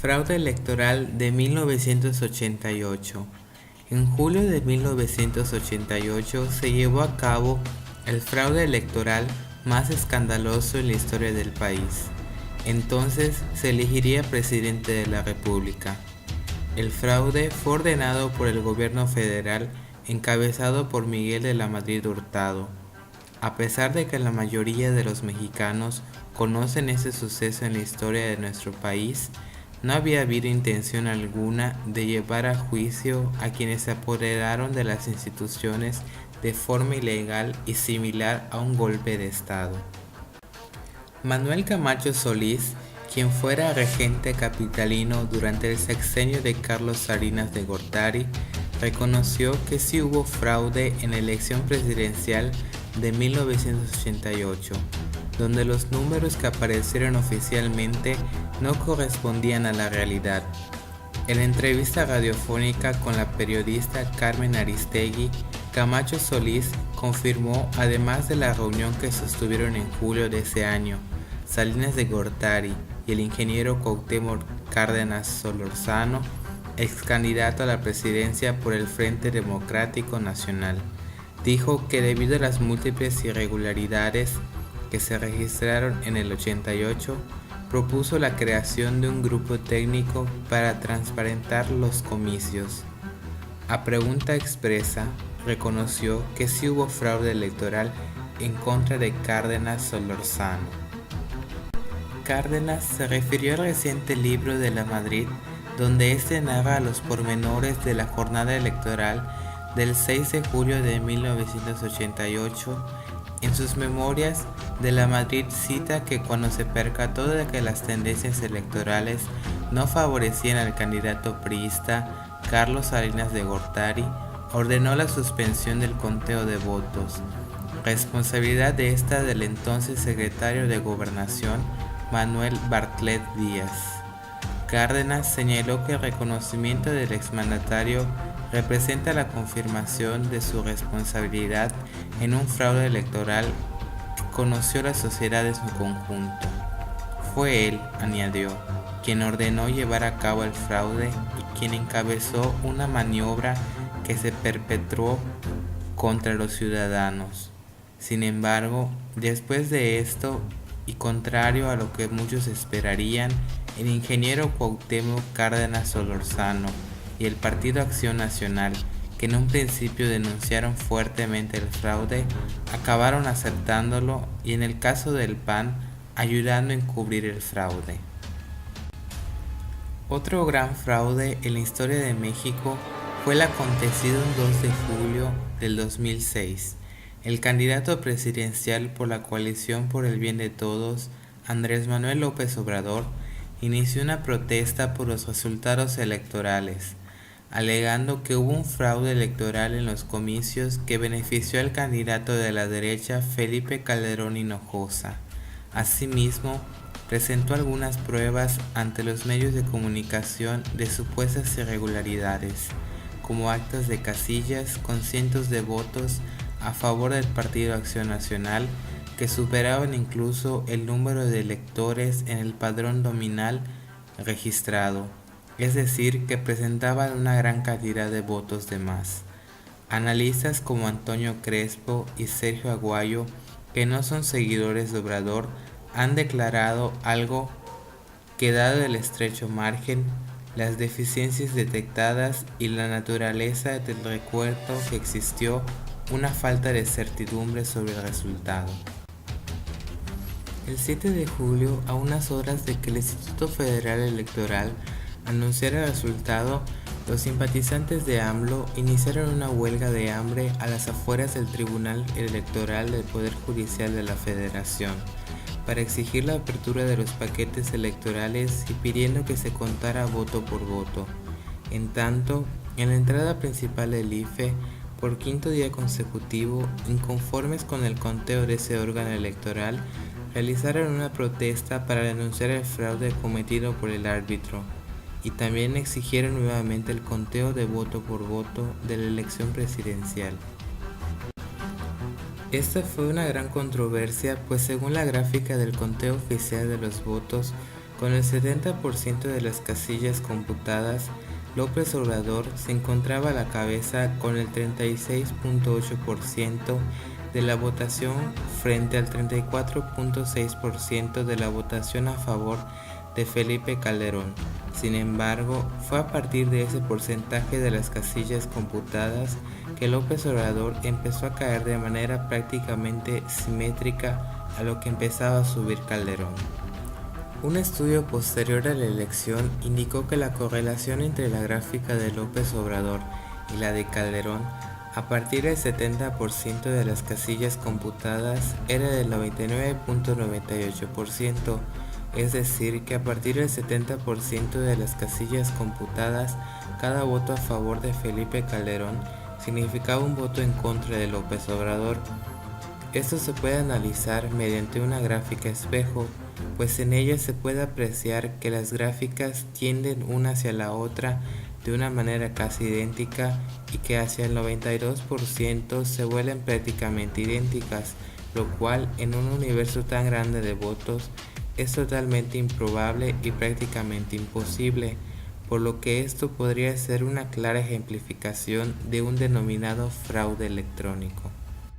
Fraude electoral de 1988. En julio de 1988 se llevó a cabo el fraude electoral más escandaloso en la historia del país. Entonces se elegiría presidente de la República. El fraude fue ordenado por el gobierno federal encabezado por Miguel de la Madrid Hurtado. A pesar de que la mayoría de los mexicanos conocen ese suceso en la historia de nuestro país, no había habido intención alguna de llevar a juicio a quienes se apoderaron de las instituciones de forma ilegal y similar a un golpe de Estado. Manuel Camacho Solís, quien fuera regente capitalino durante el sexenio de Carlos Salinas de Gortari, reconoció que sí hubo fraude en la elección presidencial de 1988, donde los números que aparecieron oficialmente no correspondían a la realidad. En la entrevista radiofónica con la periodista Carmen Aristegui, Camacho Solís confirmó, además de la reunión que sostuvieron en julio de ese año, Salinas de Gortari y el ingeniero Cuauhtémoc Cárdenas Solorzano, ex candidato a la presidencia por el Frente Democrático Nacional. Dijo que debido a las múltiples irregularidades que se registraron en el 88, propuso la creación de un grupo técnico para transparentar los comicios. A pregunta expresa, reconoció que sí hubo fraude electoral en contra de Cárdenas Solorzano. Cárdenas se refirió al reciente libro de La Madrid, donde este narra los pormenores de la jornada electoral del 6 de julio de 1988. En sus memorias, de La Madrid cita que cuando se percató de que las tendencias electorales no favorecían al candidato priista Carlos Salinas de Gortari, ordenó la suspensión del conteo de votos, responsabilidad de esta del entonces secretario de Gobernación Manuel Bartlett Díaz. Cárdenas señaló que el reconocimiento del exmandatario representa la confirmación de su responsabilidad en un fraude electoral que conoció la sociedad en su conjunto. Fue él, añadió, quien ordenó llevar a cabo el fraude y quien encabezó una maniobra que se perpetró contra los ciudadanos. Sin embargo, después de esto, y contrario a lo que muchos esperarían, el ingeniero Cuauhtémoc Cárdenas Solorzano y el Partido Acción Nacional, que en un principio denunciaron fuertemente el fraude, acabaron aceptándolo y en el caso del PAN, ayudando a encubrir el fraude. Otro gran fraude en la historia de México fue el acontecido el 2 de julio del 2006. El candidato presidencial por la Coalición por el Bien de Todos, Andrés Manuel López Obrador, inició una protesta por los resultados electorales, alegando que hubo un fraude electoral en los comicios que benefició al candidato de la derecha Felipe Calderón Hinojosa. Asimismo, presentó algunas pruebas ante los medios de comunicación de supuestas irregularidades, como actas de casillas con cientos de votos a favor del Partido Acción Nacional que superaban incluso el número de electores en el padrón nominal registrado, es decir, que presentaban una gran cantidad de votos de más. Analistas como Antonio Crespo y Sergio Aguayo, que no son seguidores de Obrador, han declarado algo que, dado el estrecho margen, las deficiencias detectadas y la naturaleza del recuerdo que existió, una falta de certidumbre sobre el resultado. El 7 de julio, a unas horas de que el Instituto Federal Electoral anunciara el resultado, los simpatizantes de AMLO iniciaron una huelga de hambre a las afueras del Tribunal Electoral del Poder Judicial de la Federación, para exigir la apertura de los paquetes electorales y pidiendo que se contara voto por voto. En tanto, en la entrada principal del IFE, por quinto día consecutivo, inconformes con el conteo de ese órgano electoral, realizaron una protesta para denunciar el fraude cometido por el árbitro y también exigieron nuevamente el conteo de voto por voto de la elección presidencial. Esta fue una gran controversia, pues según la gráfica del conteo oficial de los votos, Con el 70% de las casillas computadas, López Obrador se encontraba a la cabeza con el 36.8% de la votación frente al 34.6% de la votación a favor de Felipe Calderón. Sin embargo, fue a partir de ese porcentaje de las casillas computadas que López Obrador empezó a caer de manera prácticamente simétrica a lo que empezaba a subir Calderón. Un estudio posterior a la elección indicó que la correlación entre la gráfica de López Obrador y la de Calderón a partir del 70% de las casillas computadas era del 99.98%, es decir, que a partir del 70% de las casillas computadas, cada voto a favor de Felipe Calderón significaba un voto en contra de López Obrador. Esto se puede analizar mediante una gráfica espejo, pues en ella se puede apreciar que las gráficas tienden una hacia la otra de una manera casi idéntica y que hacia el 92% se vuelven prácticamente idénticas, lo cual en un universo tan grande de votos es totalmente improbable y prácticamente imposible, por lo que esto podría ser una clara ejemplificación de un denominado fraude electrónico.